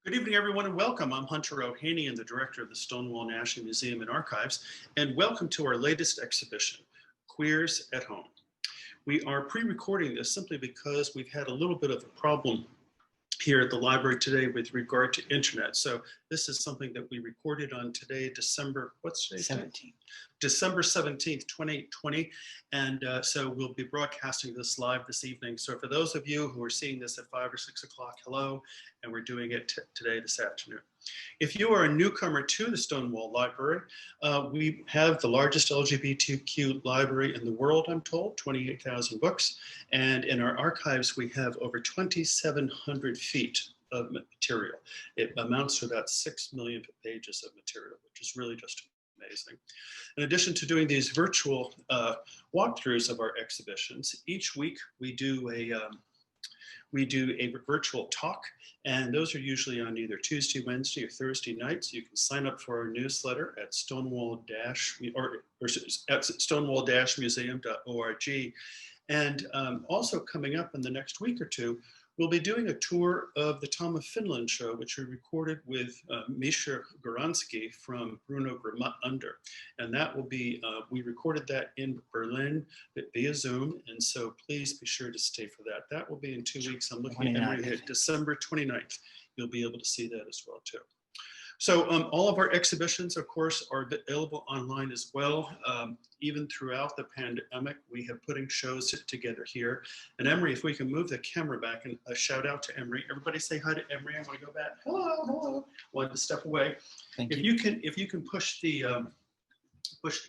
Good evening, everyone, and welcome. I'm Hunter O'Haney, the director of the Stonewall National Museum and Archives, and welcome to our latest exhibition, Queers at Home. We are pre-recording this simply because we've had a little bit of a problem here at the library today with regard to internet. So this is something that we recorded on today, what's today's date? 17th. December 17th, 2020. And so we'll be broadcasting this live this evening. So for those of you who are seeing this at 5 or 6 o'clock, hello, and we're doing it today, this afternoon. If you are a newcomer to the Stonewall Library, we have the largest LGBTQ library in the world, I'm told, 28,000 books. And in our archives, we have over 2,700 feet of material. It amounts to about 6 million pages of material, which is really just amazing. In addition to doing these virtual walkthroughs of our exhibitions, each week we do a virtual talk, and those are usually on either Tuesday, Wednesday, or Thursday nights. You can sign up for our newsletter at stonewall-museum.org. And also coming up in the next week or two, we'll be doing a tour of the Tom of Finland show, which we recorded with Misha Goransky from Bruno Under. And that will be, we recorded that in Berlin via Zoom. And so please be sure to stay for that. That will be in 2 weeks. I'm looking at Emery at December 29th. You'll be able to see that as well too. So all of our exhibitions, of course, are available online as well. Even throughout the pandemic, we have putting shows together here. And Emery, if we can move the camera back, and a shout out to Emery. Everybody say hi to Emery. I want to go back. Hello, hello. Wanted to step away. Thank you. If you can push the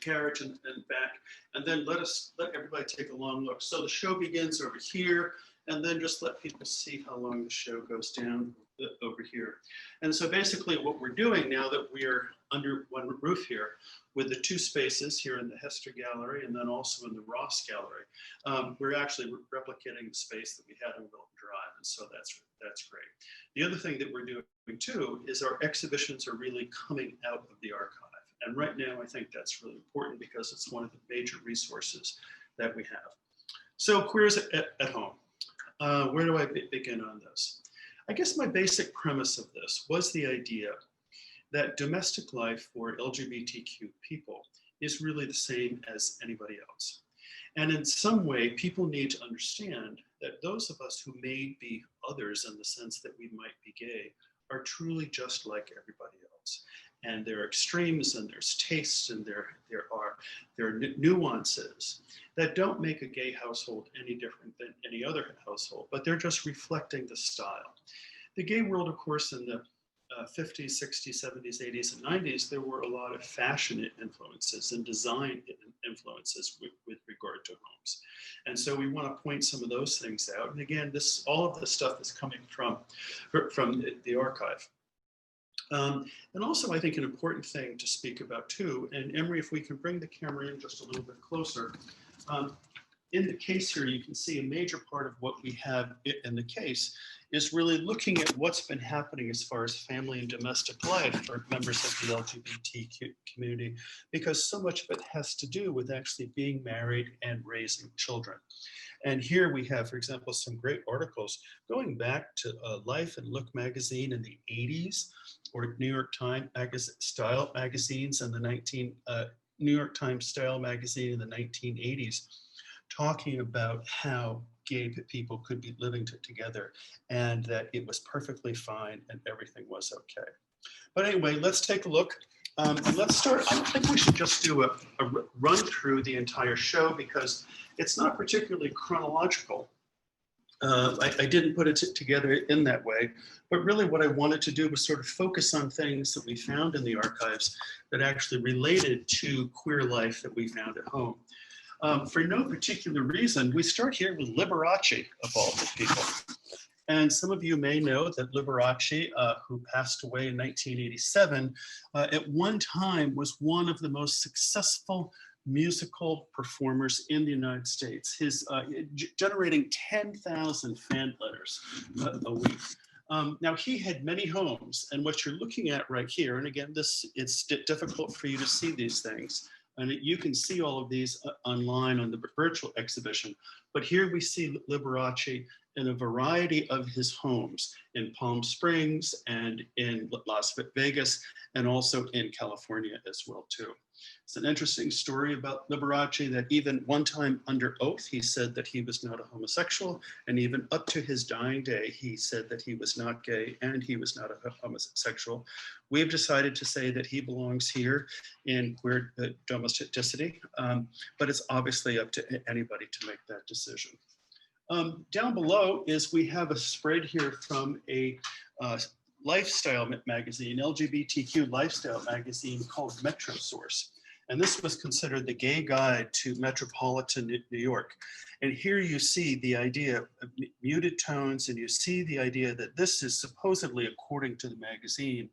carriage and back, and then let everybody take a long look. So the show begins over here, and then just let people see how long the show goes down over here. And so basically what we're doing now that we're under one roof here with the two spaces here in the Hester Gallery and then also in the Ross Gallery, we're actually replicating the space that we had in Wilton Drive. And so that's great. The other thing that we're doing too is our exhibitions are really coming out of the archive. And right now I think that's really important because it's one of the major resources that we have. So Queers at Home. Where do I begin on this? I guess my basic premise of this was the idea that domestic life for LGBTQ people is really the same as anybody else. And in some way, people need to understand that those of us who may be others in the sense that we might be gay are truly just like everybody else. And there are extremes and there's tastes and there are nuances that don't make a gay household any different than any other household, but they're just reflecting the style. The gay world, of course, in the 50s, 60s, 70s, 80s, and 90s, there were a lot of fashion influences and design influences with regard to homes. And so we want to point some of those things out. And again, all of this stuff is coming from the archive. And also, I think an important thing to speak about too, and Emery, if we can bring the camera in just a little bit closer. In the case here, you can see a major part of what we have in the case is really looking at what's been happening as far as family and domestic life for members of the LGBTQ community, because so much of it has to do with actually being married and raising children. And here we have, for example, some great articles going back to Life and Look magazine in the 80s, or New York Times style magazines in the New York Times style magazine in the 1980s, talking about how gay people could be living together and that it was perfectly fine and everything was okay. But anyway, let's take a look. And let's start. I think we should just do a run through the entire show because it's not particularly chronological. I didn't put it together in that way, but really what I wanted to do was sort of focus on things that we found in the archives that actually related to queer life that we found at home. For no particular reason, we start here with Liberace, of all the people. And some of you may know that Liberace, who passed away in 1987, at one time was one of the most successful musical performers in the United States. His generating 10,000 fan letters a week. Now he had many homes, and what you're looking at right here, and again, it's difficult for you to see these things, And you can see all of these online on the virtual exhibition. But here we see Liberace in a variety of his homes in Palm Springs and in Las Vegas, and also in California as well too. It's an interesting story about Liberace that even one time under oath, he said that he was not a homosexual, and even up to his dying day, he said that he was not gay and he was not a homosexual. We've decided to say that he belongs here in queer domesticity, but it's obviously up to anybody to make that decision. Down below is we have a spread here from a lifestyle magazine, LGBTQ lifestyle magazine called Metro Source. And this was considered the gay guide to metropolitan New York. And here you see the idea of muted tones, and you see the idea that this is supposedly, according to the magazine,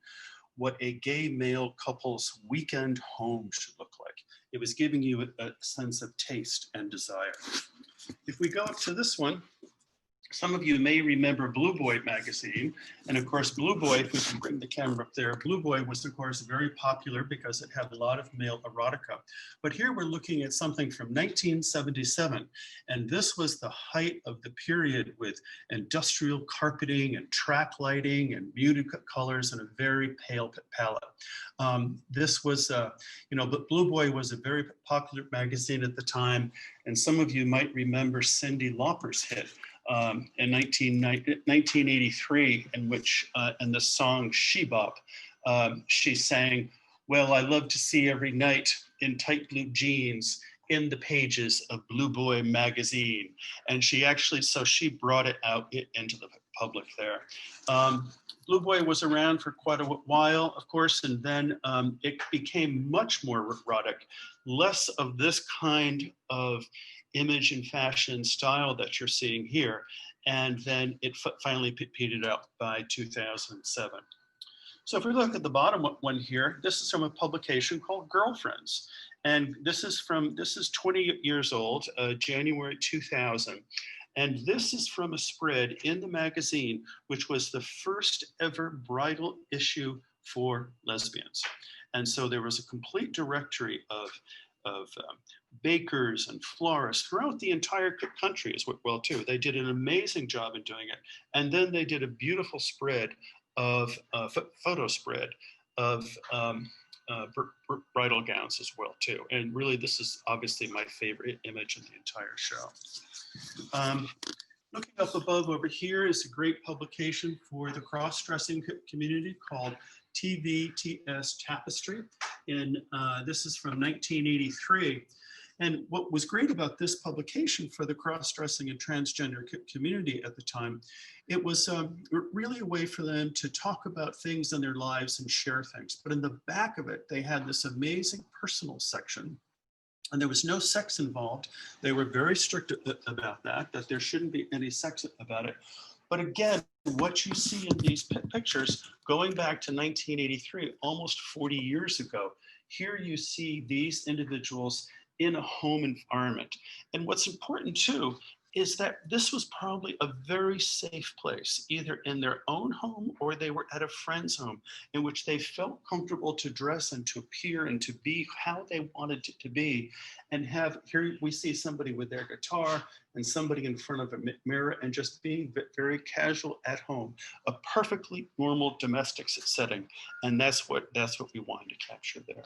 what a gay male couple's weekend home should look like. It was giving you a sense of taste and desire. If we go up to this one, some of you may remember Blue Boy magazine. And of course, Blue Boy, if we can bring the camera up there, Blue Boy was of course very popular because it had a lot of male erotica. But here we're looking at something from 1977. And this was the height of the period with industrial carpeting and track lighting and muted colors and a very pale palette. This was, but Blue Boy was a very popular magazine at the time. And some of you might remember Cyndi Lauper's hit in 1983, in which, in the song She Bop, she sang, "Well, I love to see every night in tight blue jeans in the pages of Blue Boy magazine." And she actually, so she brought it out into the public there. Blue Boy was around for quite a while, of course, and then it became much more erotic, less of this kind of image and fashion style that you're seeing here. And then it finally petered out by 2007. So if we look at the bottom one here, this is from a publication called Girlfriends. And this is 20 years old, January 2000. And this is from a spread in the magazine, which was the first ever bridal issue for lesbians. And so there was a complete directory of bakers and florists throughout the entire country as well too. They did an amazing job in doing it. And then they did a beautiful spread of photo spread of bridal gowns as well too. And really, this is obviously my favorite image in the entire show. Looking up above over here is a great publication for the cross-dressing community called TVTS Tapestry. And this is from 1983. And what was great about this publication for the cross-dressing and transgender community at the time, it was really a way for them to talk about things in their lives and share things. But in the back of it, they had this amazing personal section. And there was no sex involved. They were very strict about that there shouldn't be any sex about it. But again, what you see in these pictures, going back to 1983, almost 40 years ago, here you see these individuals in a home environment. And what's important too, is that this was probably a very safe place, either in their own home or they were at a friend's home, in which they felt comfortable to dress and to appear and to be how they wanted to be. And here we see somebody with their guitar and somebody in front of a mirror and just being very casual at home, a perfectly normal domestic setting. And that's what we wanted to capture there.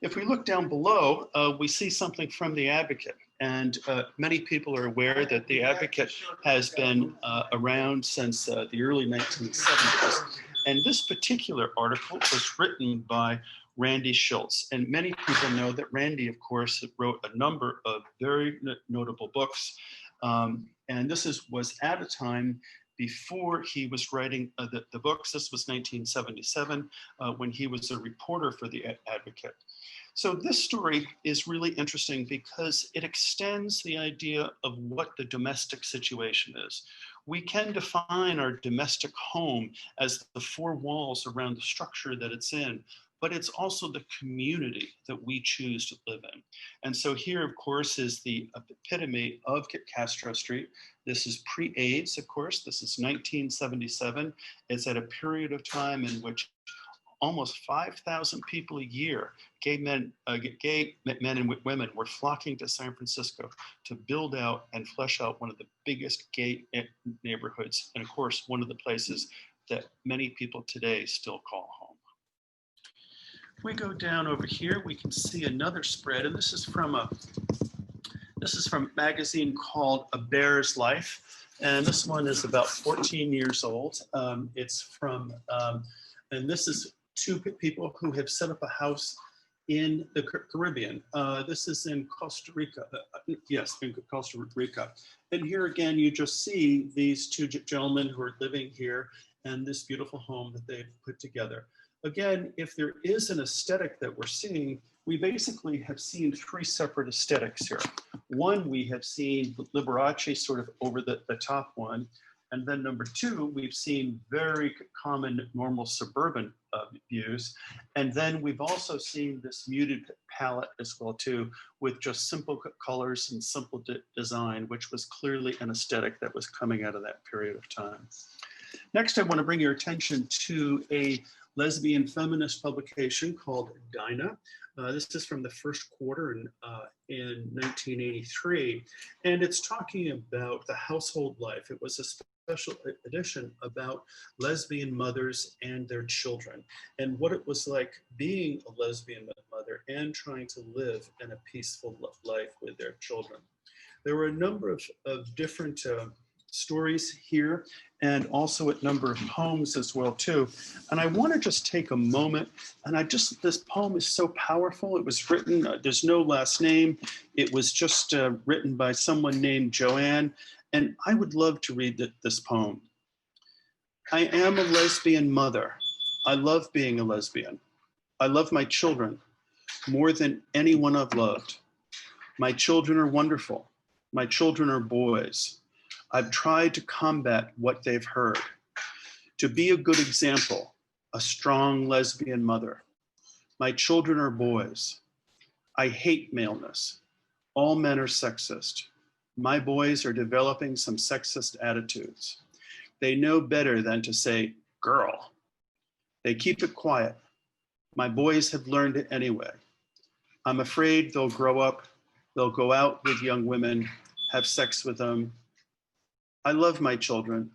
If we look down below, we see something from The Advocate. And many people are aware that The Advocate has been around since the early 1970s. And this particular article was written by Randy Schultz. And many people know that Randy, of course, wrote a number of very notable books. And this was at a time before he was writing the books. This was 1977 when he was a reporter for The Advocate. So this story is really interesting because it extends the idea of what the domestic situation is. We can define our domestic home as the four walls around the structure that it's in, but it's also the community that we choose to live in. And so here, of course, is the epitome of Castro Street. This is pre-AIDS, of course. This is 1977. It's at a period of time in which almost 5,000 people a year, gay men and women were flocking to San Francisco to build out and flesh out one of the biggest gay neighborhoods. And of course, one of the places that many people today still call home. If we go down over here, we can see another spread, and this is from a magazine called A Bear's Life. And this one is about 14 years old. It's from, and this is two people who have set up a house in the Caribbean. This is in Costa Rica. Yes, in Costa Rica. And here again, you just see these two gentlemen who are living here and this beautiful home that they've put together. Again, if there is an aesthetic that we're seeing, we basically have seen three separate aesthetics here. One, we have seen Liberace sort of over the top one. And then number two, we've seen very common, normal suburban views. And then we've also seen this muted palette as well too, with just simple colors and simple design, which was clearly an aesthetic that was coming out of that period of time. Next, I want to bring your attention to a lesbian feminist publication called Dinah. This is from the first quarter in 1983, and it's talking about the household life. It was a special edition about lesbian mothers and their children, and what it was like being a lesbian mother and trying to live in a peaceful life with their children. There were a number of different stories here, and also a number of poems as well too. And I want to just take a moment, and this poem is so powerful. It was written, there's no last name. It was just written by someone named Joanne, and I would love to read this poem. I am a lesbian mother. I love being a lesbian. I love my children more than anyone I've loved. My children are wonderful. My children are boys. I've tried to combat what they've heard, to be a good example, a strong lesbian mother. My children are boys. I hate maleness. All men are sexist. My boys are developing some sexist attitudes. They know better than to say, girl. They keep it quiet. My boys have learned it anyway. I'm afraid they'll grow up, they'll go out with young women, have sex with them. I love my children.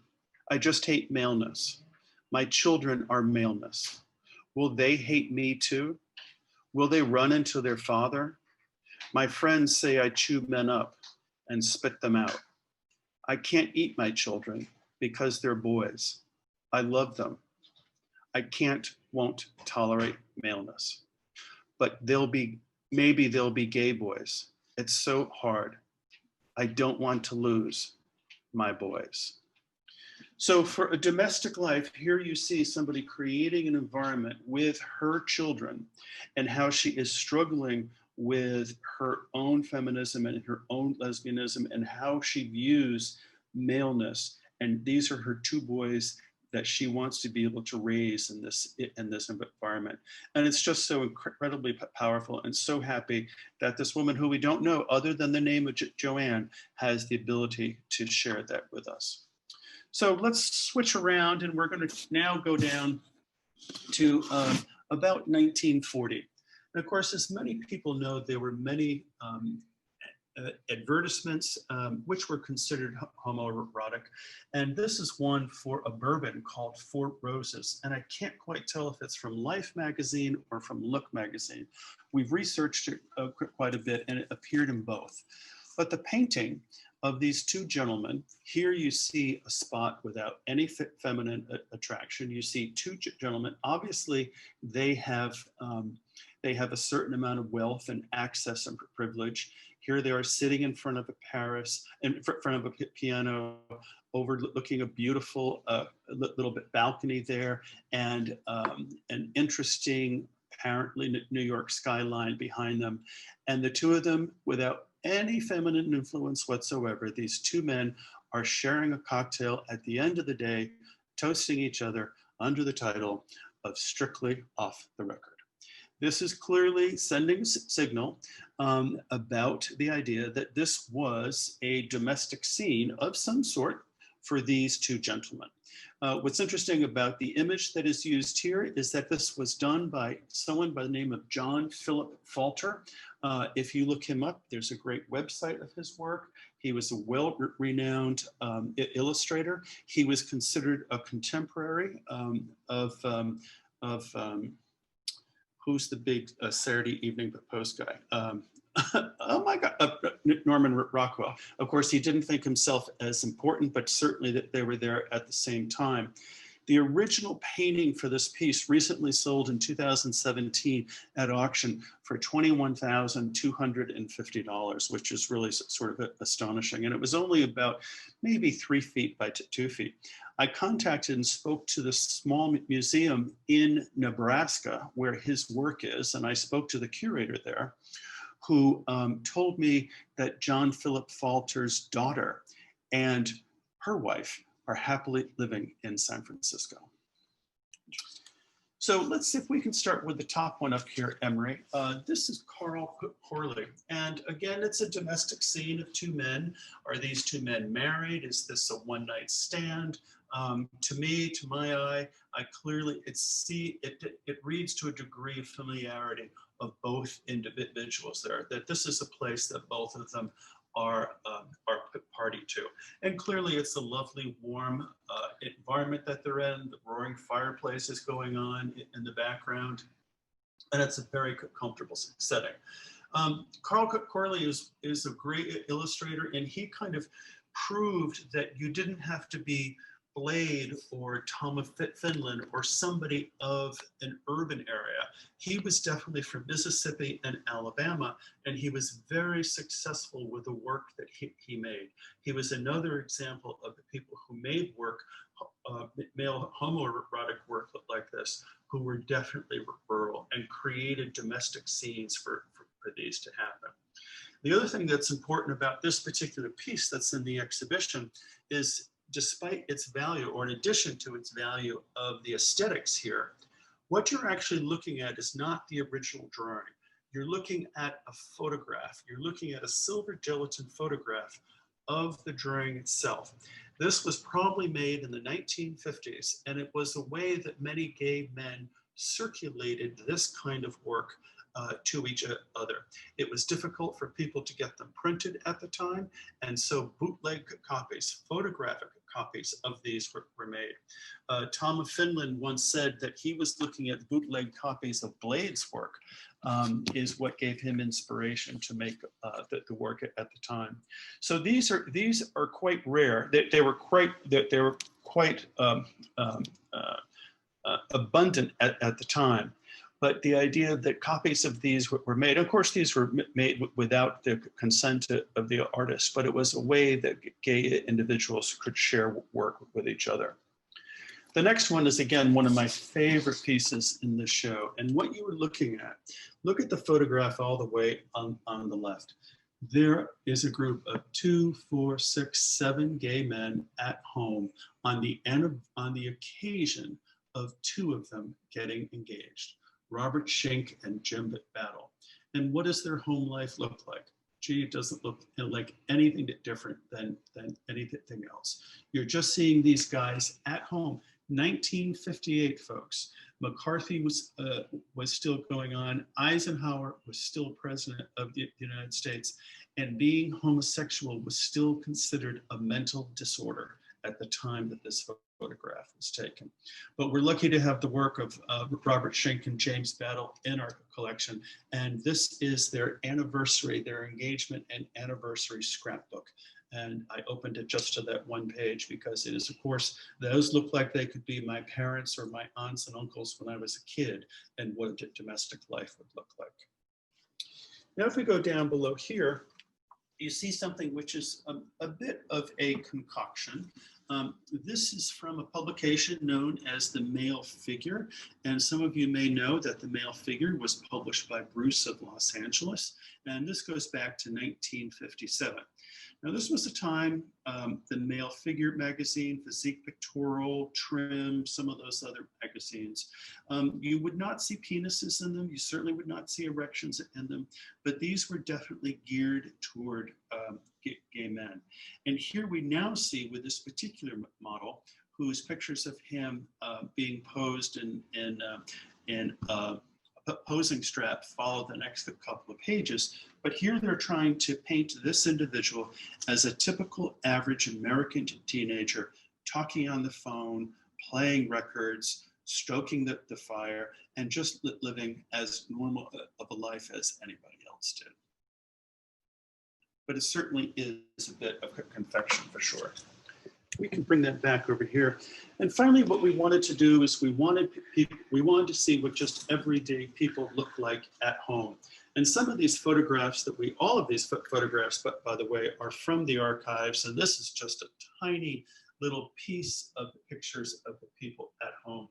I just hate maleness. My children are maleness. Will they hate me too? Will they run into their father? My friends say I chew men up and spit them out. I can't eat my children because they're boys. I love them. I won't tolerate maleness. But maybe they'll be gay boys. It's so hard. I don't want to lose my boys. So for a domestic life, here you see somebody creating an environment with her children and how she is struggling with her own feminism and her own lesbianism and how she views maleness. And these are her two boys that she wants to be able to raise in this environment. And it's just so incredibly powerful, and so happy that this woman who we don't know other than the name of Joanne has the ability to share that with us. So let's switch around, and we're going to now go down to about 1940. And of course, as many people know, there were many advertisements which were considered homoerotic. And this is one for a bourbon called Four Roses. And I can't quite tell if it's from Life magazine or from Look magazine. We've researched it quite a bit, and it appeared in both. But the painting of these two gentlemen, here you see a spot without any feminine attraction. You see two gentlemen. Obviously, they have a certain amount of wealth and access and privilege. Here they are sitting in front of in front of a piano, overlooking a beautiful little bit balcony there, and an interesting, apparently New York skyline behind them. And the two of them, without any feminine influence whatsoever, these two men are sharing a cocktail at the end of the day, toasting each other under the title of Strictly Off the Record. This is clearly sending a signal about the idea that this was a domestic scene of some sort for these two gentlemen. What's interesting about the image that is used here is that this was done by someone by the name of John Philip Falter. If you look him up, there's a great website of his work. He was a well-renowned illustrator. He was considered a contemporary of who's the big Saturday Evening Post guy? Oh my God, Norman Rockwell. Of course, he didn't think himself as important, but certainly that they were there at the same time. The original painting for this piece recently sold in 2017 at auction for $21,250, which is really sort of astonishing. And it was only about maybe 3 feet by 2 feet. I contacted and spoke to the small museum in Nebraska where his work is, and I spoke to the curator there, who told me that John Philip Falter's daughter and her wife are happily living in San Francisco. So let's see if we can start with the top one up here, Emery. This is Carl Corley. And again, it's a domestic scene of two men. Are these two men married? Is this a one-night stand? To me, to my eye, I clearly, it reads to a degree of familiarity of both individuals there, that this is a place that both of them are party to. And clearly it's a lovely warm environment that they're in. The roaring fireplace is going on in the background, and it's a very comfortable setting. Carl Corley is a great illustrator, and he kind of proved that you didn't have to be Blade or Tom of Finland or somebody of an urban area. He was definitely from Mississippi and Alabama, and he was very successful with the work that he made. He was another example of the people who made work, male homoerotic work like this, who were definitely rural and created domestic scenes for these to happen. The other thing that's important about this particular piece that's in the exhibition is, despite its value, or in addition to its value of the aesthetics here, what you're actually looking at is not the original drawing. You're looking at a photograph. You're looking at a silver gelatin photograph of the drawing itself. This was probably made in the 1950s, and it was a way that many gay men circulated this kind of work to each other. It was difficult for people to get them printed at the time, and so bootleg copies, photographic copies of these were made. Tom of Finland once said that he was looking at bootleg copies of Blade's work is what gave him inspiration to make the work at the time. So these are quite rare. They were quite abundant at the time. But the idea that copies of these were made, of course, these were made without the consent of the artist, but it was a way that gay individuals could share work with each other. The next one is, again, one of my favorite pieces in this show. And what you were looking at, look at the photograph all the way on the left. There is a group of 2, 4, 6, 7 gay men at home on the occasion of 2 of them getting engaged. Robert Schenck and Jim Battle. And what does their home life look like? Gee, it doesn't look like anything different than anything else. You're just seeing these guys at home. 1958, folks. McCarthy was still going on. Eisenhower was still president of the United States, and being homosexual was still considered a mental disorder at the time that this photograph was taken. But we're lucky to have the work of Robert Schenck and James Battle in our collection. And this is their anniversary, their engagement and anniversary scrapbook. And I opened it just to that one page because it is, of course, those look like they could be my parents or my aunts and uncles when I was a kid, and what a domestic life would look like. Now, if we go down below here, you see something which is a bit of a concoction. This is from a publication known as The Male Figure. And some of you may know that The Male Figure was published by Bruce of Los Angeles. And this goes back to 1957. Now, this was a time, the Male Figure magazine, Physique Pictorial, Trim, some of those other magazines, you would not see penises in them. You certainly would not see erections in them, but these were definitely geared toward gay men. And here we now see with this particular model, whose pictures of him being posed in a posing strap follow the next couple of pages. But here they're trying to paint this individual as a typical average American teenager, talking on the phone, playing records, stoking the fire, and just living as normal of a life as anybody else did. But it certainly is a bit of confection for sure. We can bring that back over here. And finally, what we wanted to do is we wanted to see what just everyday people look like at home. And some of these photographs all of these photographs, but by the way, are from the archives. And this is just a tiny little piece of the pictures of the people at home.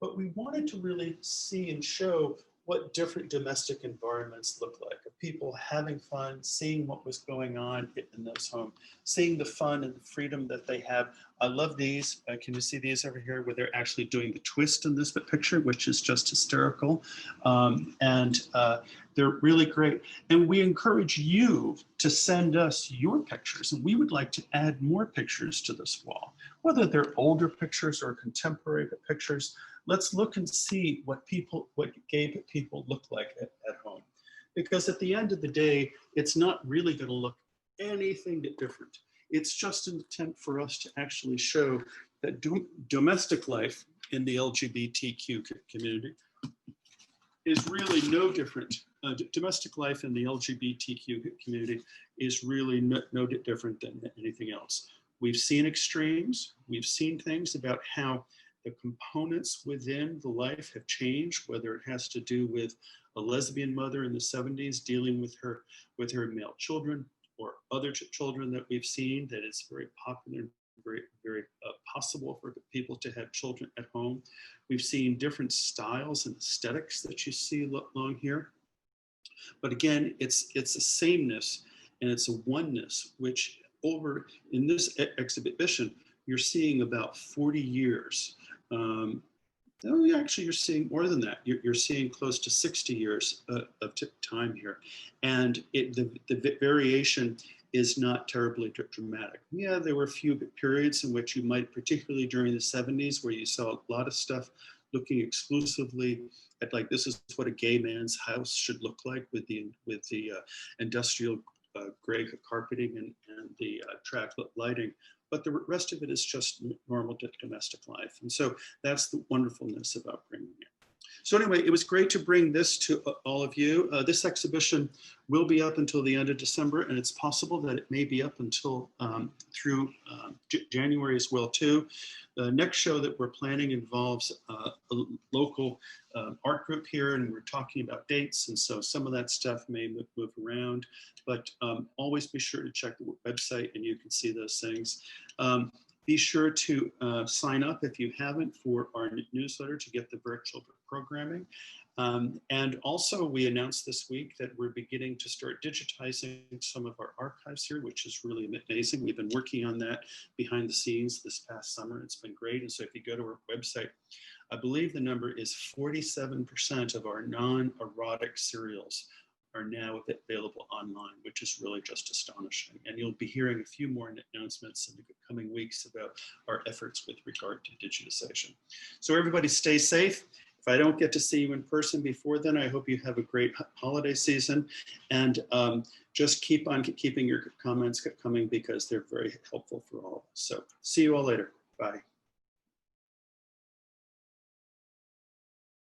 But we wanted to really see and show what different domestic environments look like, of people having fun, seeing what was going on in those homes, seeing the fun and the freedom that they have. I love these. Can you see these over here where they're actually doing the twist in this picture, which is just hysterical. They're really great. And we encourage you to send us your pictures, and we would like to add more pictures to this wall, whether they're older pictures or contemporary pictures. Let's look and see what gay people look like at home. Because at the end of the day, it's not really going to look anything different. It's just an attempt for us to actually show that domestic life in the LGBTQ community is really no different. Domestic life in the LGBTQ community is really no different than anything else. We've seen extremes. We've seen things about how the components within the life have changed, whether it has to do with a lesbian mother in the 70s dealing with her male children, or other children that we've seen that it's very popular, very possible for people to have children at home. We've seen different styles and aesthetics that you see along here. But again, it's a sameness and it's a oneness, which over in this exhibition, you're seeing about 40 years. Actually, you're seeing more than that. You're seeing close to 60 years of time here. And the variation is not terribly dramatic. Yeah, there were a few periods in which you might, particularly during the 70s, where you saw a lot of stuff looking exclusively at, like, this is what a gay man's house should look like with the industrial gray carpeting and the track lighting. But the rest of it is just normal domestic life. And so that's the wonderfulness about bringing it. So anyway, it was great to bring this to all of you. This exhibition will be up until the end of December, and it's possible that it may be up until through January as well too. The next show that we're planning involves a local art group here, and we're talking about dates, and so some of that stuff may move around, but always be sure to check the website and you can see those things. Be sure to sign up if you haven't for our newsletter to get the virtual programming. And also we announced this week that we're beginning to start digitizing some of our archives here, which is really amazing. We've been working on that behind the scenes this past summer. It's been great. And so if you go to our website, I believe the number is 47% of our non-erotic serials are now available online, which is really just astonishing. And you'll be hearing a few more announcements in the coming weeks about our efforts with regard to digitization. So everybody stay safe. If I don't get to see you in person before then, I hope you have a great holiday season, and just keep on keeping your comments coming because they're very helpful for all of us. So see you all later. Bye.